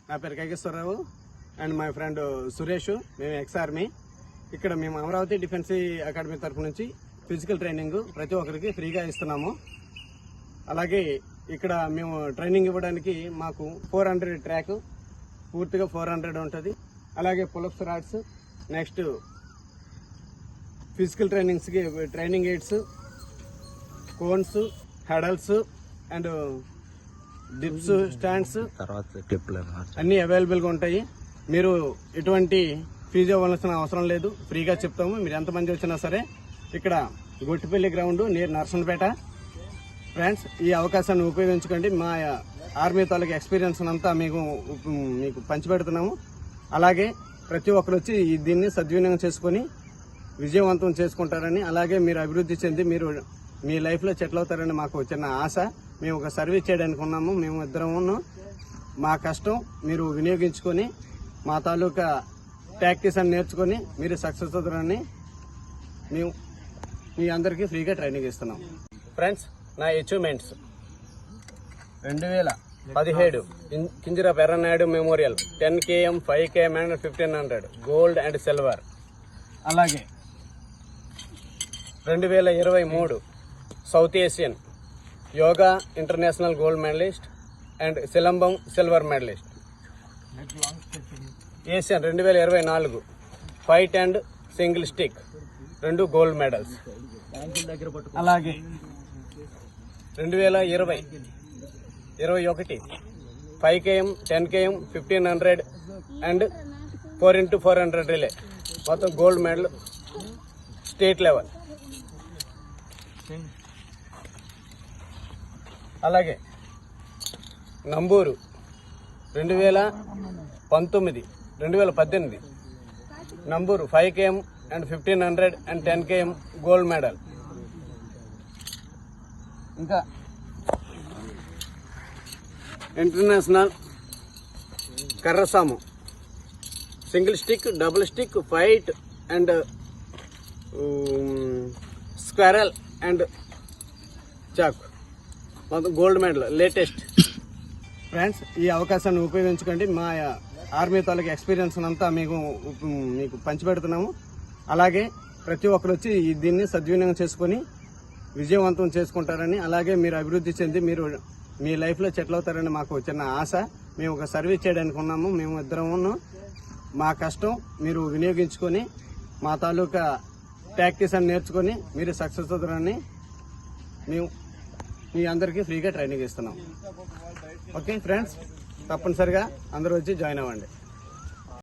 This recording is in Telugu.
నా పేరు కేకేశ్వరరావు అండ్ మై ఫ్రెండ్ సురేష్. మేము ఎక్స్ ఆర్మీ. ఇక్కడ మేము అమరావతి డిఫెన్స్ అకాడమీ తరఫు నుంచి ఫిజికల్ ట్రైనింగ్ ప్రతి ఒక్కరికి ఫ్రీగా ఇస్తున్నాము. అలాగే ఇక్కడ మేము ట్రైనింగ్ ఇవ్వడానికి మాకు 400 ట్రాక్ పూర్తిగా 400 ఉంటుంది. అలాగే పులప్స్ రాడ్స్, నెక్స్ట్ ఫిజికల్ ట్రైనింగ్స్కి training aids, cones, hurdles and dips, stands అన్నీ అవైలబుల్గా ఉంటాయి. మీరు ఎటువంటి ఫీజు ఇవ్వాల్సిన అవసరం లేదు, ఫ్రీగా చెప్తాము. మీరు ఎంతమంది వచ్చినా సరే. ఇక్కడ Gottipalli ground near Narsanpet. Friends, ఈ అవకాశాన్ని ఉపయోగించుకోండి. మా ఆర్మీ తాలూకు ఎక్స్పీరియన్స్ అంతా మీకు పంచిపెడుతున్నాము. అలాగే ప్రతి ఒక్కరు వచ్చి దీన్ని సద్వినియోగం చేసుకొని విజయవంతం చేసుకుంటారని, అలాగే మీరు అభివృద్ధి చెంది మీరు మీ లైఫ్లో సెటిల్ అవుతారని మాకు చిన్న ఆశ. మేము ఒక సర్వీస్ చేయడానికి ఉన్నాము. మేము ఇద్దరము. మా కష్టం మీరు వినియోగించుకొని మా తాలూకా ప్రాక్టీస్ అని నేర్చుకొని మీరు సక్సెస్ అవుతారని మేము మీ అందరికీ ఫ్రీగా ట్రైనింగ్ ఇస్తున్నాం. ఫ్రెండ్స్, నా achievements 2017 Kinjarapu Yerrannaidu memorial 10 km, 5 km and 1500 gold and silver. అలాగే 2023 south Asian yoga international gold medalist and silambam silver medalist. Asian 2024 fight and single stick 2 gold medals. అలాగే 2021 5 km, 10 km, 1500 and 4x400 relay మొత్తం గోల్డ్ మెడల్ స్టేట్ లెవెల్. అలాగే Namburu 2018 Namburu 5 km and 1500 and 10 km gold medal. ఇంకా international కర్రసాము single stick, double stick, fight and squirrel and chalk మొత్తం గోల్డ్ మెడల్ లేటెస్ట్. ఫ్రెండ్స్, ఈ అవకాశాన్ని ఉపయోగించుకోండి. మా ఆర్మీ తాలూకు ఎక్స్పీరియన్స్ అంతా మీకు పంచిపెడుతున్నాము. అలాగే ప్రతి ఒక్కరు వచ్చి దీన్ని సద్వినియోగం చేసుకొని విజయవంతం చేసుకుంటారని, అలాగే మీరు అభివృద్ధి చెంది మీరు మీ లైఫ్లో సెటిల్ అవుతారని మాకు చిన్న ఆశ. మేము ఒక సర్వీస్ చేయడానికి ఉన్నాము. మేము ఇద్దరము. మా కష్టం మీరు వినియోగించుకొని మా తాలూకా ప్రాక్టీస్ అని నేర్చుకొని మీరు సక్సెస్ అవుతారని మేము మీ అందరికీ ఫ్రీగా ట్రైనింగ్ ఇస్తున్నాం. ఓకే ఫ్రెండ్స్, తప్పనిసరిగా అందరూ వచ్చి జాయిన్ అవ్వండి.